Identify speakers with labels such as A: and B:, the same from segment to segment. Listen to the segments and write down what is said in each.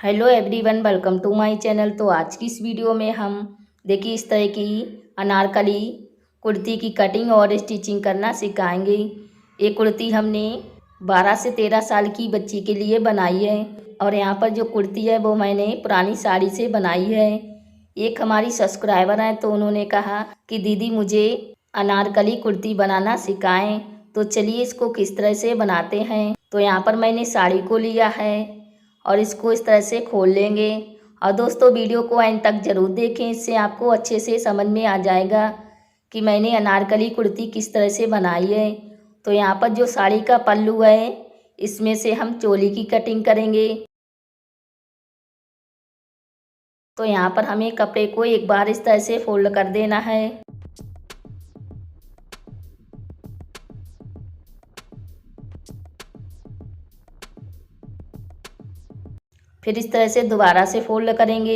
A: Hello everyone, welcome to my channel. तो आज की इस वीडियो में हम देखिए इस तरह की अनारकली कुर्ती की कटिंग और स्टिचिंग करना सिखाएंगे। ये कुर्ती हमने 12 से 13 साल की बच्ची के लिए बनाई है और यहाँ पर जो कुर्ती है वो मैंने पुरानी साड़ी से बनाई है। एक हमारी सब्सक्राइबर हैं तो उन्होंने कहा कि दीदी मुझे अनारकली कुर्ती बनाना सिखाएं। तो चलिए इसको किस तरह से बनाते हैं। तो यहाँ पर मैंने साड़ी को लिया है और इसको इस तरह से खोल लेंगे। और दोस्तों वीडियो को एंड तक ज़रूर देखें, इससे आपको अच्छे से समझ में आ जाएगा कि मैंने अनारकली कुर्ती किस तरह से बनाई है। तो यहाँ पर जो साड़ी का पल्लू है इसमें से हम चोली की कटिंग करेंगे। तो यहाँ पर हमें कपड़े को एक बार इस तरह से फोल्ड कर देना है। फिर इस तरह से दोबारा से फोल्ड करेंगे।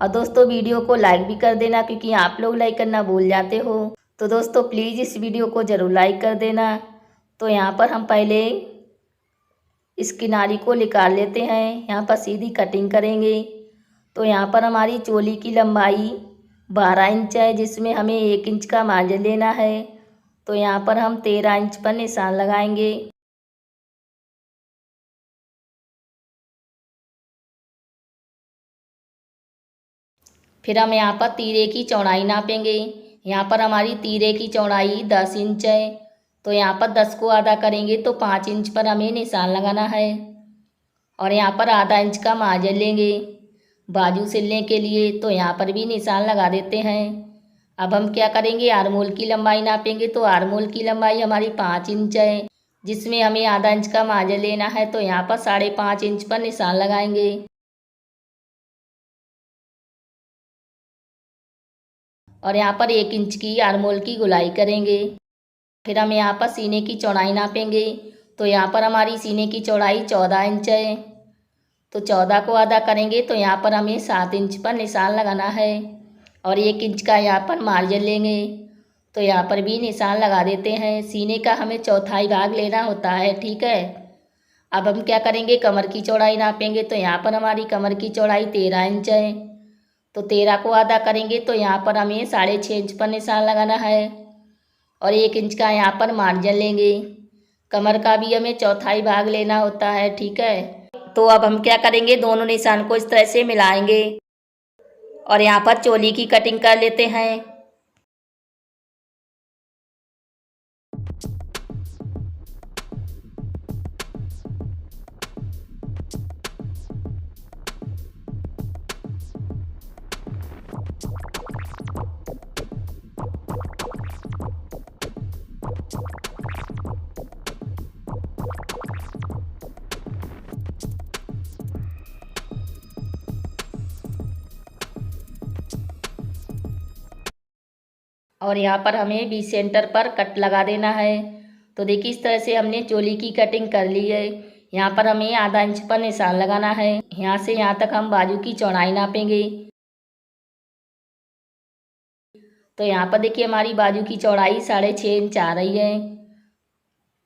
A: और दोस्तों वीडियो को लाइक भी कर देना, क्योंकि आप लोग लाइक करना भूल जाते हो। तो दोस्तों प्लीज़ इस वीडियो को ज़रूर लाइक कर देना। तो यहाँ पर हम पहले इस किनारी को निकाल लेते हैं, यहाँ पर सीधी कटिंग करेंगे। तो यहाँ पर हमारी चोली की लंबाई 12 इंच है, जिसमें हमें 1 इंच का मार्जिन लेना है। तो यहाँ पर हम 13 इंच पर निशान लगाएंगे। फिर हम यहाँ पर तीरे की चौड़ाई नापेंगे। यहाँ पर हमारी तीरे की चौड़ाई 10 इंच है। तो यहाँ पर 10 को आधा करेंगे तो 5 इंच पर हमें निशान लगाना है। और यहाँ पर आधा इंच का मार्जिन लेंगे बाजू सिलने के लिए। तो यहाँ पर भी निशान लगा देते हैं। अब हम क्या करेंगे, आर्मोल की लंबाई नापेंगे। तो आर्मोल की लंबाई हमारी 5 इंच है, जिसमें हमें आधा इंच का मार्जिन लेना है। तो यहाँ पर 5.5 इंच पर निशान लगाएंगे। और यहाँ पर 1 इंच की आर्मोल की गुलाई करेंगे। फिर हम यहाँ पर सीने की चौड़ाई नापेंगे। तो यहाँ पर हमारी सीने की चौड़ाई 14 इंच है। तो 14 को आधा करेंगे तो यहाँ पर हमें 7 इंच पर निशान लगाना है। और 1 इंच का यहाँ पर मार्जिन लेंगे। तो यहाँ पर भी निशान लगा देते हैं। सीने का हमें चौथाई भाग लेना होता है, ठीक है। अब हम क्या करेंगे, कमर की चौड़ाई नापेंगे। तो यहाँ पर हमारी कमर की चौड़ाई 13 इंच है। तो 13 को आधा करेंगे तो यहाँ पर हमें 6.5 इंच पर निशान लगाना है। और 1 इंच का यहाँ पर मार्जिन लेंगे। कमर का भी हमें चौथाई भाग लेना होता है, ठीक है। तो अब हम क्या करेंगे, दोनों निशान को इस तरह से मिलाएंगे और यहाँ पर चोली की कटिंग कर लेते हैं। और यहाँ पर हमें बी सेंटर पर कट लगा देना है। तो देखिए इस तरह से हमने चोली की कटिंग कर ली है। यहाँ पर हमें आधा इंच पर निशान लगाना है। यहाँ से यहाँ तक हम बाजू की चौड़ाई नापेंगे। तो यहाँ पर देखिए हमारी बाजू की चौड़ाई 6.5 इंच आ रही है।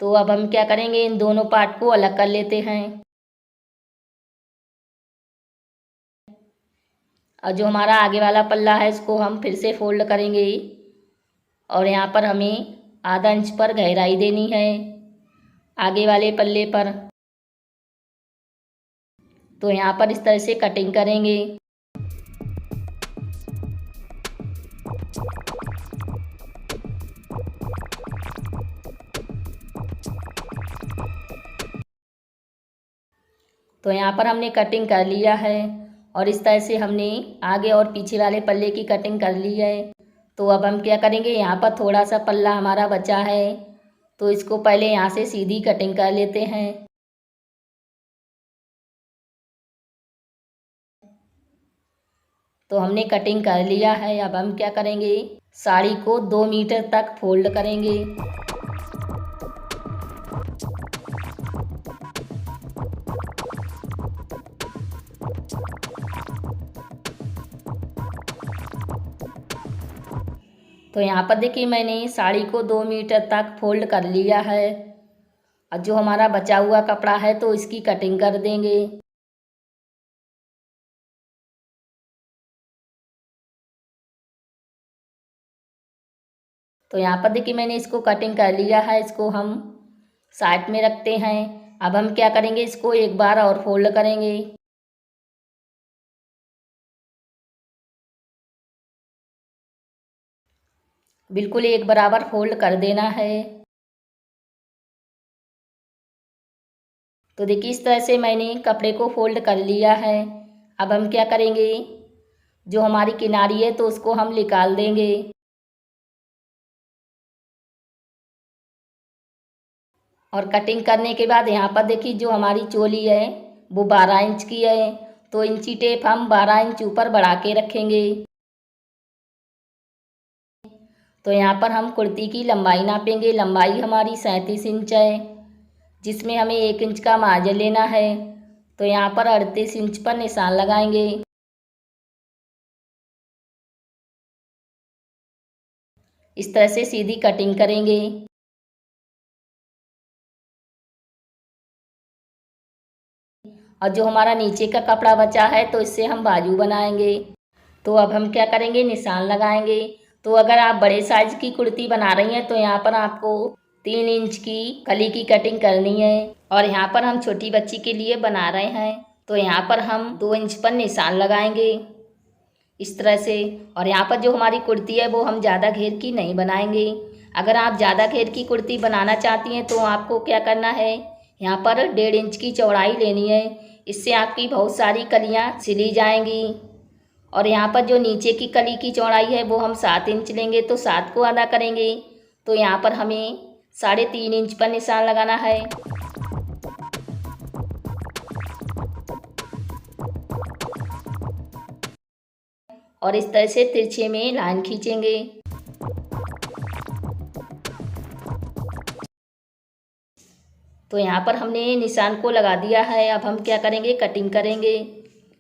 A: तो अब हम क्या करेंगे, इन दोनों पार्ट को अलग कर लेते हैं। और जो हमारा आगे वाला पल्ला है इसको हम फिर से फोल्ड करेंगे। और यहाँ पर हमें आधा इंच पर गहराई देनी है आगे वाले पल्ले पर। तो यहाँ पर इस तरह से कटिंग करेंगे। तो यहाँ पर हमने कटिंग कर लिया है और इस तरह से हमने आगे और पीछे वाले पल्ले की कटिंग कर ली है। तो अब हम क्या करेंगे, यहाँ पर थोड़ा सा पल्ला हमारा बचा है तो इसको पहले यहाँ से सीधी कटिंग कर लेते हैं। तो हमने कटिंग कर लिया है। अब हम क्या करेंगे, साड़ी को 2 मीटर तक फोल्ड करेंगे। तो यहाँ पर देखिए मैंने साड़ी को 2 मीटर तक फोल्ड कर लिया है। और जो हमारा बचा हुआ कपड़ा है तो इसकी कटिंग कर देंगे। तो यहाँ पर देखिए मैंने इसको कटिंग कर लिया है, इसको हम साइड में रखते हैं। अब हम क्या करेंगे, इसको एक बार और फोल्ड करेंगे। बिल्कुल एक बराबर फोल्ड कर देना है। तो देखिए इस तरह से मैंने कपड़े को फोल्ड कर लिया है। अब हम क्या करेंगे, जो हमारी किनारी है तो उसको हम निकाल देंगे। और कटिंग करने के बाद यहाँ पर देखिए जो हमारी चोली है वो 12 इंच की है, तो इंची टेप हम 12 इंच ऊपर बढ़ा के रखेंगे। तो यहाँ पर हम कुर्ती की लंबाई नापेंगे। लंबाई हमारी 37 इंच है, जिसमें हमें 1 इंच का मार्जिन लेना है। तो यहाँ पर 38 इंच पर निशान लगाएंगे। इस तरह से सीधी कटिंग करेंगे। और जो हमारा नीचे का कपड़ा बचा है तो इससे हम बाजू बनाएंगे। तो अब हम क्या करेंगे, निशान लगाएंगे। तो अगर आप बड़े साइज की कुर्ती बना रही हैं तो यहाँ पर आपको 3 इंच की कली की कटिंग करनी है। और यहाँ पर हम छोटी बच्ची के लिए बना रहे हैं तो यहाँ पर हम 2 इंच पर निशान लगाएंगे इस तरह से। और यहाँ पर जो हमारी कुर्ती है वो हम ज़्यादा घेर की नहीं बनाएंगे। अगर आप ज़्यादा घेर की कुर्ती बनाना चाहती हैं तो आपको क्या करना है, यहाँ पर 1.5 इंच की चौड़ाई लेनी है। इससे आपकी बहुत सारी कलियाँ सिली जाएंगी। और यहाँ पर जो नीचे की कली की चौड़ाई है वो हम 7 इंच लेंगे, तो 7 को आधा करेंगे। तो यहाँ पर हमें 3.5 इंच पर निशान लगाना है। और इस तरह से तिरछे में लाइन खींचेंगे। तो यहाँ पर हमने निशान को लगा दिया है। अब हम क्या करेंगे, कटिंग करेंगे।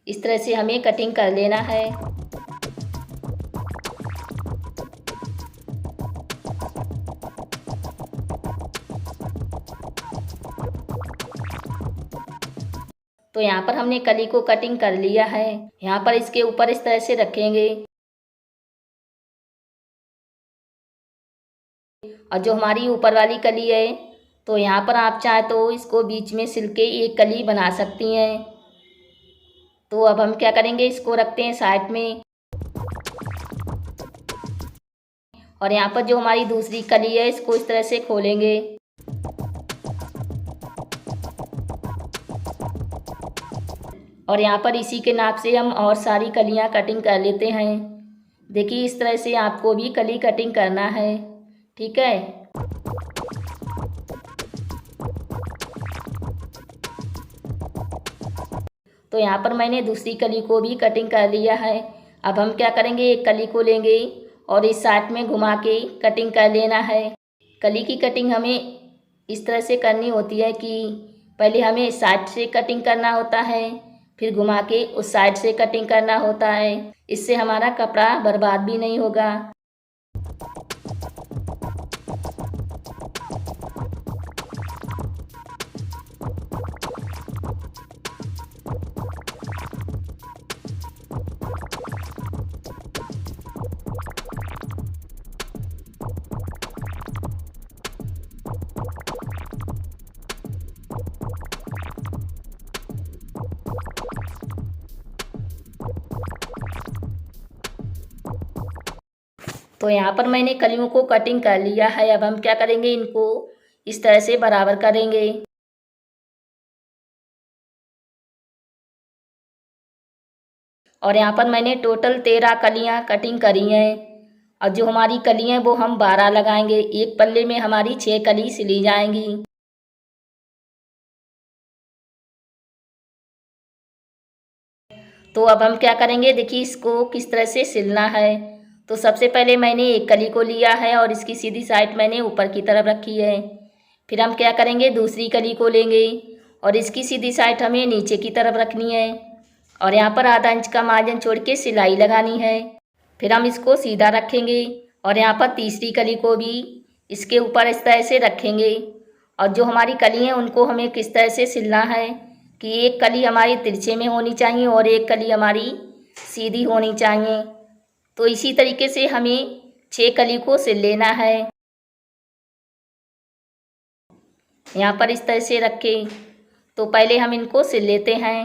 A: इस तरह से हमें कटिंग कर लेना है। तो यहाँ पर हमने कली को कटिंग कर लिया है। यहाँ पर इसके ऊपर इस तरह से रखेंगे। और जो हमारी ऊपर वाली कली है तो यहाँ पर आप चाहे तो इसको बीच में सिल के एक कली बना सकती हैं। तो अब हम क्या करेंगे, इसको रखते हैं साइड में। और यहाँ पर जो हमारी दूसरी कली है इसको इस तरह से खोलेंगे। और यहाँ पर इसी के नाप से हम और सारी कलियाँ कटिंग कर लेते हैं। देखिए इस तरह से आपको भी कली कटिंग करना है, ठीक है। तो यहाँ पर मैंने दूसरी कली को भी कटिंग कर लिया है। अब हम क्या करेंगे, एक कली को लेंगे और इस साइड में घुमा के कटिंग कर लेना है। कली की कटिंग हमें इस तरह से करनी होती है कि पहले हमें इस साइड से कटिंग करना होता है, फिर घुमा के उस साइड से कटिंग करना होता है। इससे हमारा कपड़ा बर्बाद भी नहीं होगा। तो यहाँ पर मैंने कलियों को कटिंग कर लिया है। अब हम क्या करेंगे, इनको इस तरह से बराबर करेंगे। और यहाँ पर मैंने टोटल 13 कलियाँ कटिंग करी हैं। और जो हमारी कली हैं वो हम 12 लगाएंगे। एक पल्ले में हमारी 6 कली सिली जाएंगी। तो अब हम क्या करेंगे, देखिए इसको किस तरह से सिलना है। तो सबसे पहले मैंने एक कली को लिया है और इसकी सीधी साइड मैंने ऊपर की तरफ रखी है। फिर हम क्या करेंगे, दूसरी कली को लेंगे और इसकी सीधी साइड हमें नीचे की तरफ रखनी है। और यहाँ पर आधा इंच का मार्जिन छोड़ के सिलाई लगानी है। फिर हम इसको सीधा रखेंगे और यहाँ पर तीसरी कली को भी इसके ऊपर इस तरह से रखेंगे। और जो हमारी कली हैं उनको हमें किस तरह से सिलना है कि एक कली हमारी तिरछे में होनी चाहिए और एक कली हमारी सीधी होनी चाहिए। तो इसी तरीके से हमें 6 कली को सिल लेना है। यहाँ पर इस तरह से रखें। तो पहले हम इनको सिल लेते हैं।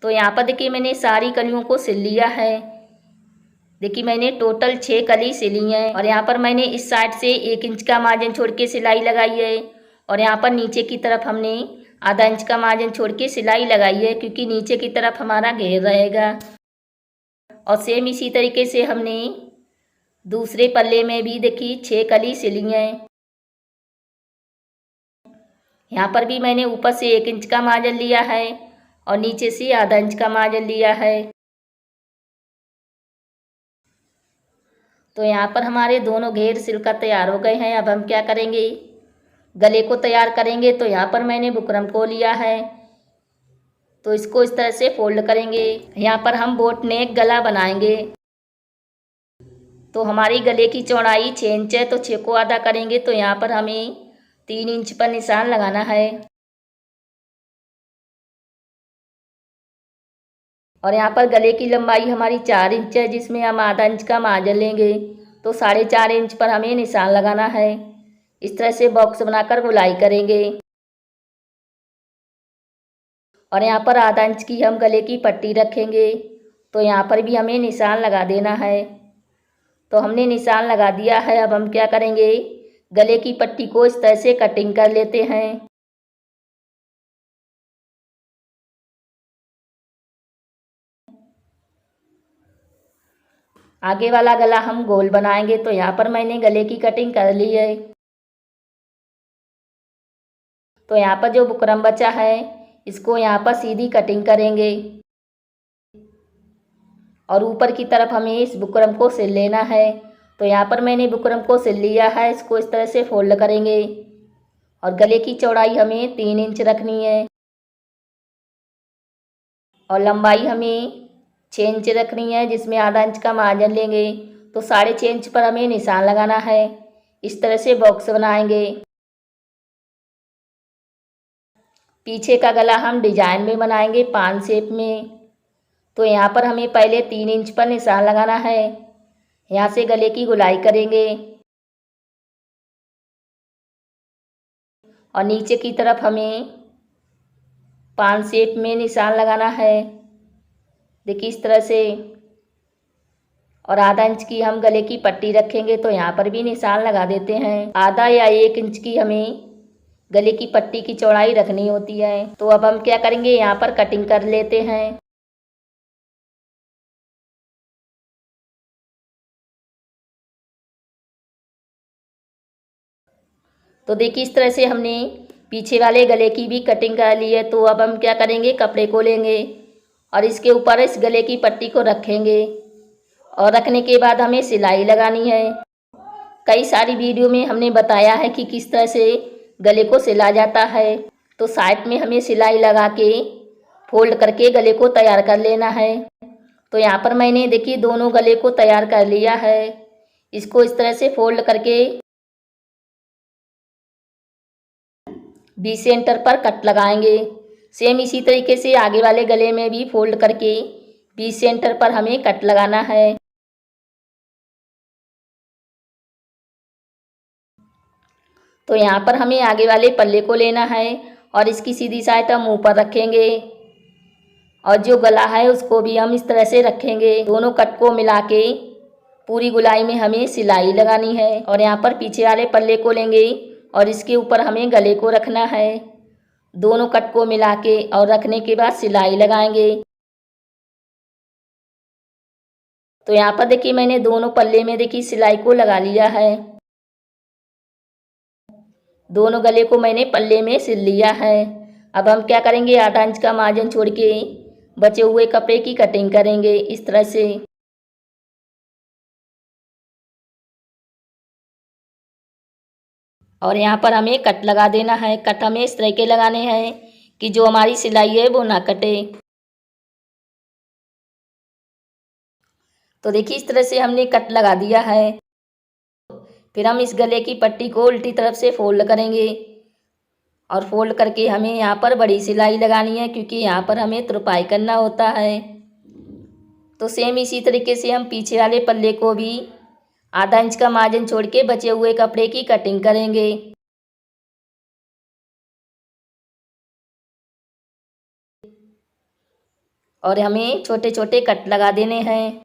A: तो यहाँ पर देखिए मैंने सारी कलियों को सिल लिया है। देखिए मैंने टोटल 6 कली सिली हैं और यहाँ पर मैंने इस साइड से 1 इंच का मार्जिन छोड़ के सिलाई लगाई है और यहाँ पर नीचे की तरफ हमने आधा इंच का मार्जिन छोड़ के सिलाई लगाई है, क्योंकि नीचे की तरफ हमारा घेर रहेगा। और सेम इसी तरीके से हमने दूसरे पल्ले में भी देखिए 6 कली सिली हैं। यहाँ पर भी मैंने ऊपर से 1 इंच का मार्जिन लिया है और नीचे से आधा इंच का मार्जिन लिया है। तो यहाँ पर हमारे दोनों घेर सिलकर तैयार हो गए हैं। अब हम क्या करेंगे, गले को तैयार करेंगे। तो यहाँ पर मैंने बुकरम को लिया है, तो इसको इस तरह से फोल्ड करेंगे। यहाँ पर हम बोट नेक गला बनाएंगे। तो हमारी गले की चौड़ाई 6 इंच है, तो 6 को आधा करेंगे। तो यहाँ पर हमें 3 इंच पर निशान लगाना है और यहाँ पर गले की लंबाई हमारी 4 इंच है, जिसमें हम आधा इंच का मार्जिन लेंगे। तो 4.5 इंच पर हमें निशान लगाना है। इस तरह से बॉक्स बनाकर गोलाई करेंगे और यहाँ पर आधा इंच की हम गले की पट्टी रखेंगे। तो यहाँ पर भी हमें निशान लगा देना है। तो हमने निशान लगा दिया है। अब हम क्या करेंगे, गले की पट्टी को इस तरह से कटिंग कर लेते हैं। आगे वाला गला हम गोल बनाएंगे। तो यहाँ पर मैंने गले की कटिंग कर ली है। तो यहाँ पर जो बुकरम बचा है इसको यहाँ पर सीधी कटिंग करेंगे और ऊपर की तरफ हमें इस बुकरम को सिल लेना है। तो यहाँ पर मैंने बुकरम को सिल लिया है। इसको इस तरह से फोल्ड करेंगे और गले की चौड़ाई हमें 3 इंच रखनी है और लंबाई हमें 6 इंच रखनी है, जिसमें आधा इंच का मार्जिन लेंगे। तो 6.5 इंच पर हमें निशान लगाना है। इस तरह से बॉक्स बनाएंगे। पीछे का गला हम डिजाइन में बनाएंगे, पान शेप में। तो यहाँ पर हमें पहले 3 इंच पर निशान लगाना है। यहाँ से गले की गोलाई करेंगे और नीचे की तरफ हमें पान शेप में निशान लगाना है, देखिए इस तरह से। और आधा इंच की हम गले की पट्टी रखेंगे। तो यहाँ पर भी निशान लगा देते हैं। आधा या 1 इंच की हमें गले की पट्टी की चौड़ाई रखनी होती है। तो अब हम क्या करेंगे, यहाँ पर कटिंग कर लेते हैं। तो देखिए इस तरह से हमने पीछे वाले गले की भी कटिंग कर ली है। तो अब हम क्या करेंगे, कपड़े को लेंगे और इसके ऊपर इस गले की पट्टी को रखेंगे और रखने के बाद हमें सिलाई लगानी है। कई सारी वीडियो में हमने बताया है कि किस तरह से गले को सिला जाता है। तो साइड में हमें सिलाई लगा के फोल्ड करके गले को तैयार कर लेना है। तो यहाँ पर मैंने देखिए दोनों गले को तैयार कर लिया है। इसको इस तरह से फोल्ड करके बी सेंटर पर कट लगाएंगे। सेम इसी तरीके से आगे वाले गले में भी फोल्ड करके बी सेंटर पर हमें कट लगाना है। तो यहाँ पर हमें आगे वाले पल्ले को लेना है और इसकी सीधी साइड हम ऊपर रखेंगे और जो गला है उसको भी हम इस तरह से रखेंगे। दोनों कट को मिला के पूरी गोलाई में हमें सिलाई लगानी है और यहाँ पर पीछे वाले पल्ले को लेंगे और इसके ऊपर हमें गले को रखना है। दोनों कट को मिला के और रखने के बाद सिलाई लगाएंगे। तो यहाँ पर देखिए मैंने दोनों पल्ले में देखिए सिलाई को लगा लिया है। दोनों गले को मैंने पल्ले में सिल लिया है। अब हम क्या करेंगे, आधा इंच का मार्जिन छोड़ के बचे हुए कपड़े की कटिंग करेंगे इस तरह से। और यहाँ पर हमें कट लगा देना है। कट हमें इस तरह के लगाने हैं कि जो हमारी सिलाई है वो ना कटे। तो देखिए इस तरह से हमने कट लगा दिया है। फिर हम इस गले की पट्टी को उल्टी तरफ से फोल्ड करेंगे और फोल्ड करके हमें यहाँ पर बड़ी सिलाई लगानी है, क्योंकि यहाँ पर हमें तुरपाई करना होता है। तो सेम इसी तरीके से हम पीछे वाले पल्ले को भी आधा इंच का मार्जिन छोड़ के बचे हुए कपड़े की कटिंग करेंगे। और हमें छोटे छोटे कट लगा देने हैं।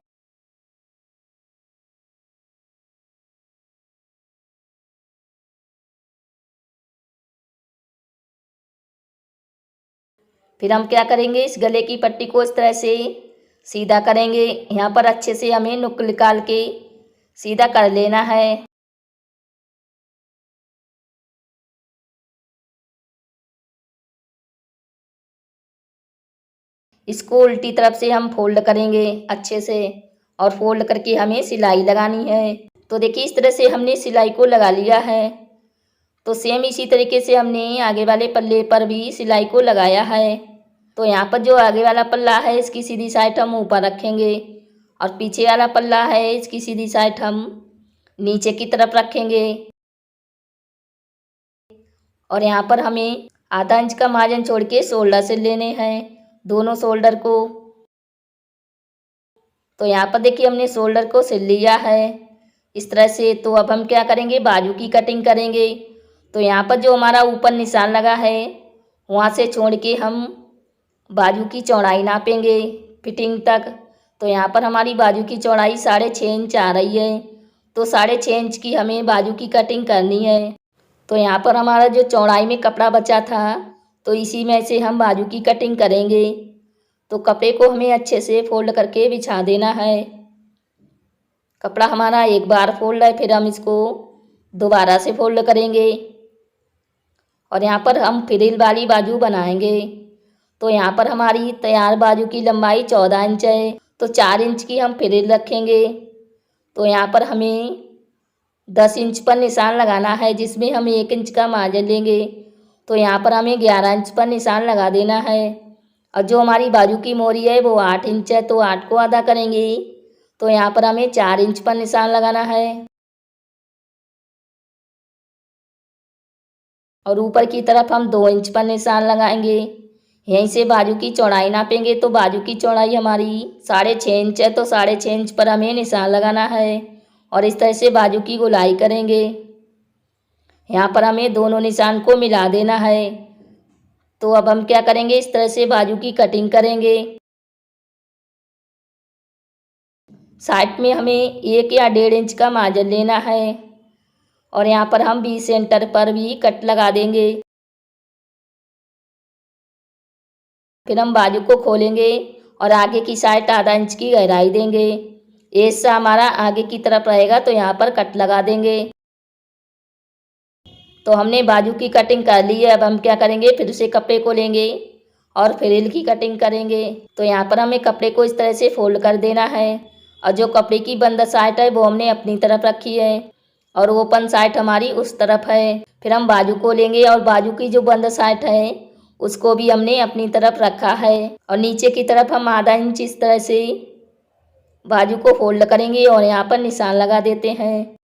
A: फिर हम क्या करेंगे, इस गले की पट्टी को इस तरह से सीधा करेंगे। यहाँ पर अच्छे से हमें नुक निकाल के सीधा कर लेना है। इसको उल्टी तरफ से हम फोल्ड करेंगे अच्छे से, और फोल्ड करके हमें सिलाई लगानी है। तो देखिए इस तरह से हमने सिलाई को लगा लिया है। तो सेम इसी तरीके से हमने आगे वाले पल्ले पर भी सिलाई को लगाया है। तो यहाँ पर जो आगे वाला पल्ला है इसकी सीधी साइड हम ऊपर रखेंगे, और पीछे वाला पल्ला है इसकी सीधी साइड हम नीचे की तरफ रखेंगे। और यहाँ पर हमें आधा इंच का मार्जिन छोड़ के शोल्डर सिल लेने हैं, दोनों शोल्डर को। तो यहाँ पर देखिए हमने शोल्डर को सिल लिया है इस तरह से। तो अब हम क्या करेंगे, बाजू की कटिंग करेंगे। तो यहाँ पर जो हमारा ऊपर निशान लगा है वहाँ से छोड़ के हम बाजू की चौड़ाई नापेंगे फिटिंग तक। तो यहाँ पर हमारी बाजू की चौड़ाई 6.5 इंच आ रही है। तो 6.5 इंच की हमें बाजू की कटिंग करनी है। तो यहाँ पर हमारा जो चौड़ाई में कपड़ा बचा था तो इसी में से हम बाजू की कटिंग करेंगे। तो कपड़े को हमें अच्छे से फोल्ड करके बिछा देना है। कपड़ा हमारा एक बार फोल्ड है, फिर हम इसको दोबारा से फोल्ड करेंगे, और यहाँ पर हम फ्रिल वाली बाजू बनाएंगे। तो यहाँ पर हमारी तैयार बाजू की लंबाई 14 इंच है। तो 4 इंच की हम फ्रिल रखेंगे। तो यहाँ पर हमें 10 इंच पर निशान लगाना है, जिसमें हम 1 इंच का मार्जिन लेंगे। तो यहाँ पर हमें 11 इंच पर निशान लगा देना है। और जो हमारी बाजू की मोरी है वो 8 इंच है, तो 8 को आधा करेंगे। तो यहाँ पर हमें 4 इंच पर निशान लगाना है। और ऊपर की तरफ हम 2 इंच पर निशान लगाएंगे। यहीं से बाजू की चौड़ाई नापेंगे। तो बाजू की चौड़ाई हमारी 6.5 इंच है, तो 6.5 इंच पर हमें निशान लगाना है, और इस तरह से बाजू की गोलाई करेंगे। यहाँ पर हमें दोनों निशान को मिला देना है। तो अब हम क्या करेंगे, इस तरह से बाजू की कटिंग करेंगे। साइड में हमें 1 या 1.5 इंच का मार्जिन लेना है, और यहाँ पर हम बी सेंटर पर भी कट लगा देंगे। फिर हम बाजू को खोलेंगे और आगे की साइड आधा इंच की गहराई देंगे। ऐसा हमारा आगे की तरफ रहेगा, तो यहाँ पर कट लगा देंगे। तो हमने बाजू की कटिंग कर ली है। अब हम क्या करेंगे, फिर से कपड़े को लेंगे और फ्रिल की कटिंग करेंगे। तो यहाँ पर हमें कपड़े को इस तरह से फोल्ड कर देना है, और जो कपड़े की बंद साइड है वो हमने अपनी तरफ रखी है, और ओपन साइड हमारी उस तरफ है। फिर हम बाजू को लेंगे और बाजू की जो बंद साइड है उसको भी हमने अपनी तरफ रखा है, और नीचे की तरफ हम आधा इंच इस तरह से बाजू को फोल्ड करेंगे और यहाँ पर निशान लगा देते हैं।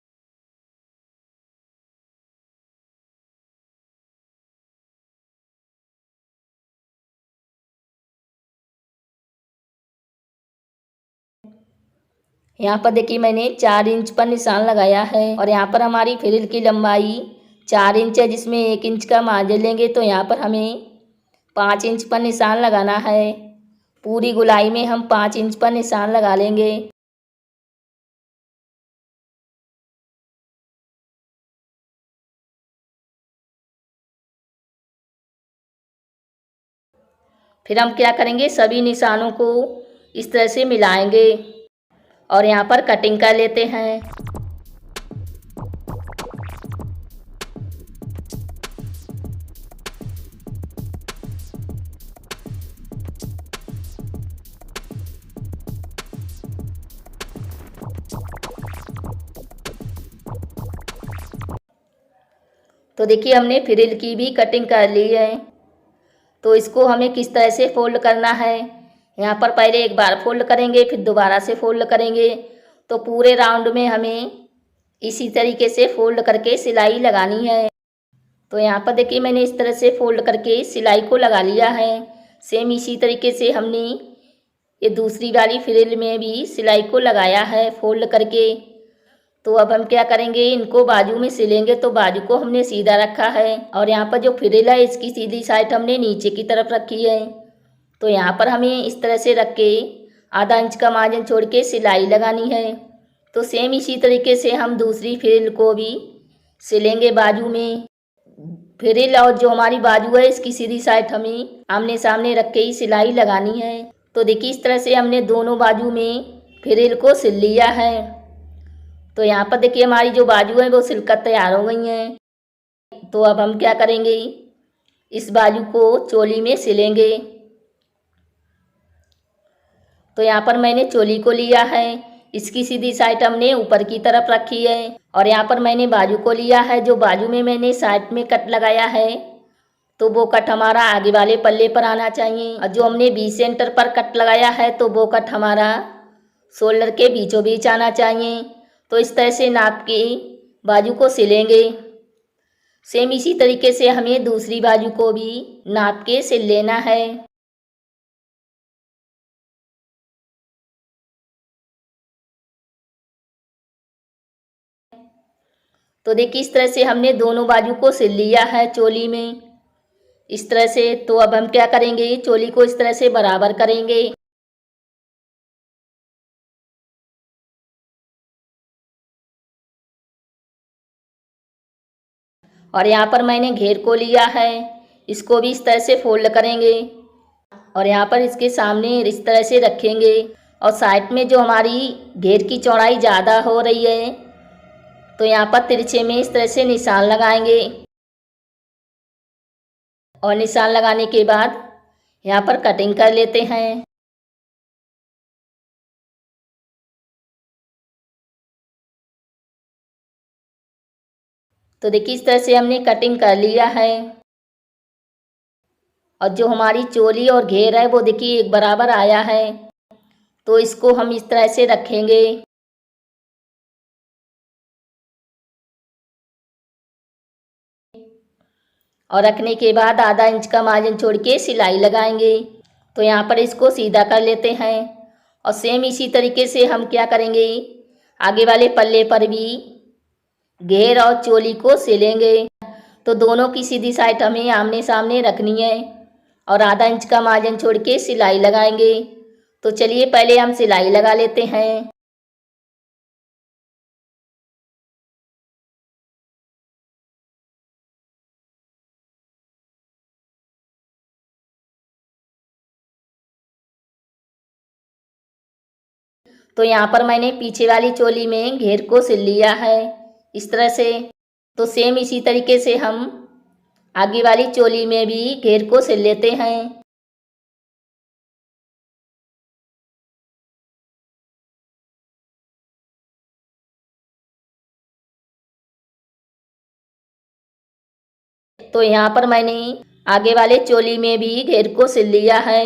A: यहाँ पर देखिए मैंने 4 इंच पर निशान लगाया है, और यहाँ पर हमारी फ्रिल की लंबाई 4 इंच है, जिसमें 1 इंच का मार्जिन लेंगे। तो यहाँ पर हमें 5 इंच पर निशान लगाना है। पूरी गोलाई में हम 5 इंच पर निशान लगा लेंगे। फिर हम क्या करेंगे, सभी निशानों को इस तरह से मिलाएंगे और यहाँ पर कटिंग कर लेते हैं। तो देखिए हमने फ्रिल की भी कटिंग कर ली है। तो इसको हमें किस तरह से फोल्ड करना है, यहाँ पर पहले एक बार फोल्ड करेंगे, फिर दोबारा से फोल्ड करेंगे। तो पूरे राउंड में हमें इसी तरीके से फोल्ड करके सिलाई लगानी है। तो यहाँ पर देखिए मैंने इस तरह से फोल्ड करके सिलाई को लगा लिया है। सेम इसी तरीके से हमने ये दूसरी वाली फ्रिल में भी सिलाई को लगाया है फोल्ड करके। तो अब हम क्या करेंगे, इनको बाजू में सिलेंगे। तो बाजू को हमने सीधा रखा है और यहाँ पर जो फ्रिल है इसकी सीधी साइड हमने नीचे की तरफ रखी है। तो यहाँ पर हमें इस तरह से रख के आधा इंच का मार्जिन छोड़ के सिलाई लगानी है। तो सेम इसी तरीके से हम दूसरी फ्रिल को भी सिलेंगे बाजू में। फ्रिल और जो हमारी बाजू है इसकी सीधी साइड हमें आमने सामने रख के ही सिलाई लगानी है। तो देखिए इस तरह से हमने दोनों बाजू में फ्रिल को सिल लिया है। तो यहाँ पर देखिए हमारी जो बाजू है वो सिलकर तैयार हो गई हैं। तो अब हम क्या करेंगे, इस बाजू को चोली में सिलेंगे। तो यहाँ पर मैंने चोली को लिया है, इसकी सीधी साइड हमने ऊपर की तरफ रखी है और यहाँ पर मैंने बाजू को लिया है। जो बाजू में मैंने साइड में कट लगाया है तो वो कट हमारा आगे वाले पल्ले पर आना चाहिए और जो हमने बीच सेंटर पर कट लगाया है तो वो कट हमारा शोल्डर के बीचों बीच आना चाहिए। तो इस तरह से नाप के बाजू को सिलेंगे। सेम इसी तरीके से हमें दूसरी बाजू को भी नाप के सिल लेना है। तो देखिए इस तरह से हमने दोनों बाजू को सिल लिया है चोली में, इस तरह से। तो अब हम क्या करेंगे, चोली को इस तरह से बराबर करेंगे और यहाँ पर मैंने घेर को लिया है, इसको भी इस तरह से फोल्ड करेंगे और यहाँ पर इसके सामने इस तरह से रखेंगे और साइड में जो हमारी घेर की चौड़ाई ज़्यादा हो रही है तो यहाँ पर तिरछे में इस तरह से निशान लगाएंगे और निशान लगाने के बाद यहाँ पर कटिंग कर लेते हैं। तो देखिए इस तरह से हमने कटिंग कर लिया है और जो हमारी चोली और घेर है वो देखिए एक बराबर आया है। तो इसको हम इस तरह से रखेंगे और रखने के बाद आधा इंच का मार्जिन छोड़ के सिलाई लगाएंगे। तो यहाँ पर इसको सीधा कर लेते हैं और सेम इसी तरीके से हम क्या करेंगे, आगे वाले पल्ले पर भी घेर और चोली को सिलेंगे। तो दोनों की सीधी साइड हमें आमने सामने रखनी है और आधा इंच का मार्जिन छोड़ के सिलाई लगाएंगे। तो चलिए पहले हम सिलाई लगा लेते हैं। तो यहाँ पर मैंने पीछे वाली चोली में घेर को सिल लिया है इस तरह से। तो सेम इसी तरीके से हम आगे वाली चोली में भी घेर को सिल लेते हैं। तो यहाँ पर मैंने आगे वाले चोली में भी घेर को सिल लिया है।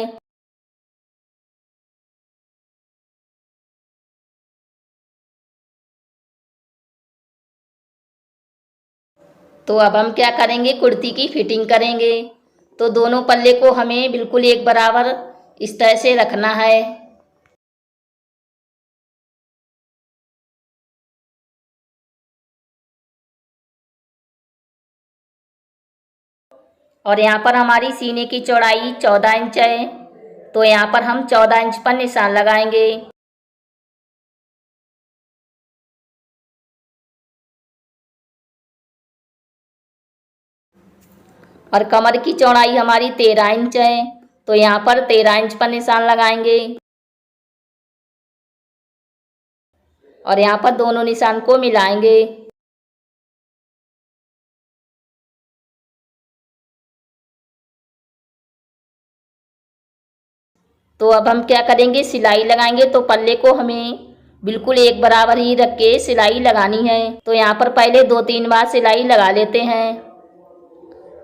A: तो अब हम क्या करेंगे, कुर्ती की फिटिंग करेंगे। तो दोनों पल्ले को हमें बिल्कुल एक बराबर इस तरह से रखना है और यहाँ पर हमारी सीने की चौड़ाई 14 इंच है। तो यहाँ पर हम 14 इंच पर निशान लगाएंगे और कमर की चौड़ाई हमारी 13 इंच है। तो यहाँ पर 13 इंच पर निशान लगाएंगे और यहाँ पर दोनों निशान को मिलाएंगे। तो अब हम क्या करेंगे, सिलाई लगाएंगे। तो पल्ले को हमें बिल्कुल एक बराबर ही रख के सिलाई लगानी है। तो यहाँ पर पहले 2-3 बार सिलाई लगा लेते हैं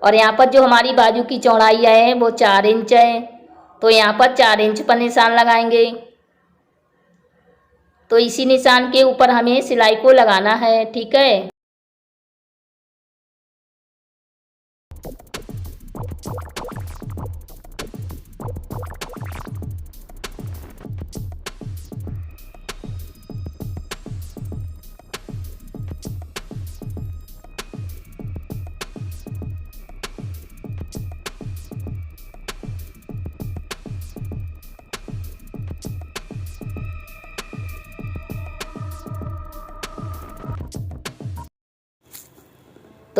A: और यहाँ पर जो हमारी बाजू की चौड़ाई है वो 4 इंच है। तो यहाँ पर 4 इंच पर निशान लगाएंगे। तो इसी निशान के ऊपर हमें सिलाई को लगाना है, ठीक है।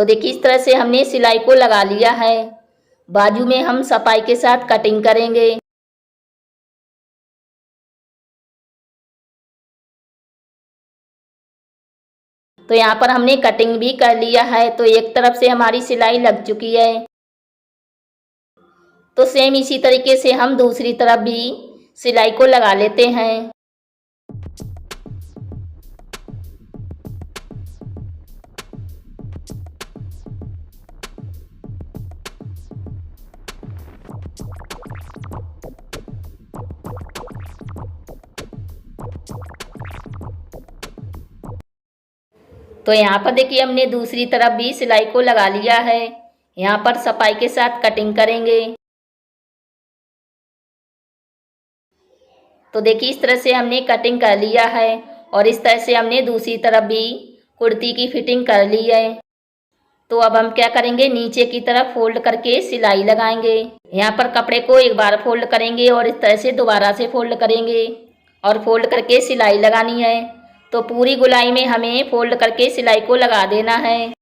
A: तो देखिए इस तरह से हमने सिलाई को लगा लिया है। बाजू में हम सफाई के साथ कटिंग करेंगे। तो यहाँ पर हमने कटिंग भी कर लिया है। तो एक तरफ से हमारी सिलाई लग चुकी है। तो सेम इसी तरीके से हम दूसरी तरफ भी सिलाई को लगा लेते हैं। तो यहाँ पर देखिए हमने दूसरी तरफ भी सिलाई को लगा लिया है। यहाँ पर सफाई के साथ कटिंग करेंगे। तो देखिए इस तरह से हमने कटिंग कर लिया है और इस तरह से हमने दूसरी तरफ भी कुर्ती की फिटिंग कर ली है। तो अब हम क्या करेंगे, नीचे की तरफ फोल्ड करके सिलाई लगाएंगे। यहाँ पर कपड़े को एक बार फोल्ड करेंगे और इस तरह से दोबारा से फोल्ड करेंगे और फोल्ड करके सिलाई लगानी है। तो पूरी गोलाई में हमें फोल्ड करके सिलाई को लगा देना है।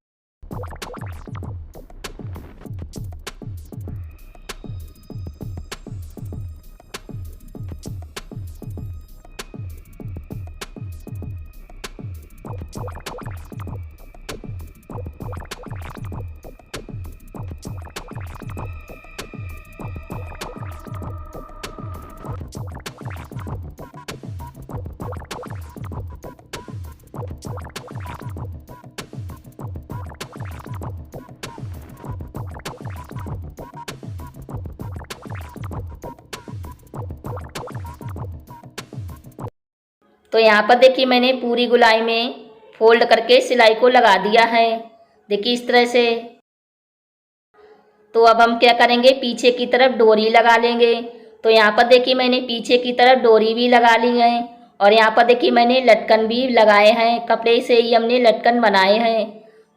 A: तो यहाँ पर देखिए मैंने पूरी गोलाई में फोल्ड करके सिलाई को लगा दिया है। देखिए इस तरह से। तो अब हम क्या करेंगे, पीछे की तरफ डोरी लगा लेंगे। तो यहाँ पर देखिए मैंने पीछे की तरफ डोरी भी लगा ली है और यहाँ पर देखिए मैंने लटकन भी लगाए हैं। कपड़े से ही हमने लटकन बनाए हैं।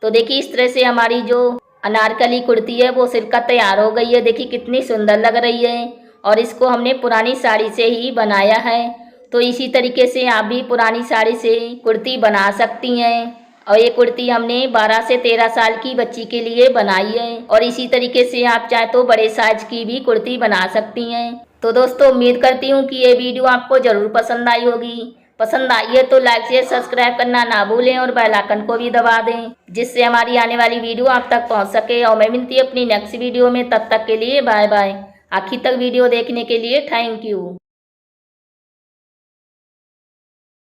A: तो देखिए इस तरह से हमारी जो अनारकली कुर्ती है वो सिलकर तैयार हो गई है। देखिए कितनी सुंदर लग रही है और इसको हमने पुरानी साड़ी से ही बनाया है। तो इसी तरीके से आप भी पुरानी साड़ी से कुर्ती बना सकती हैं। और ये कुर्ती हमने 12 से 13 साल की बच्ची के लिए बनाई है और इसी तरीके से आप चाहे तो बड़े साइज की भी कुर्ती बना सकती हैं। तो दोस्तों उम्मीद करती हूँ कि ये वीडियो आपको ज़रूर पसंद आई होगी। पसंद आई है तो लाइक शेयर सब्सक्राइब करना ना भूलें और बेल आइकन को भी दबा दें, जिससे हमारी आने वाली वीडियो आप तक पहुँच सके। और मैं मिलती हूँ अपनी नेक्स्ट वीडियो में, तब तक के लिए बाय बाय। आखिर तक वीडियो देखने के लिए थैंक यू।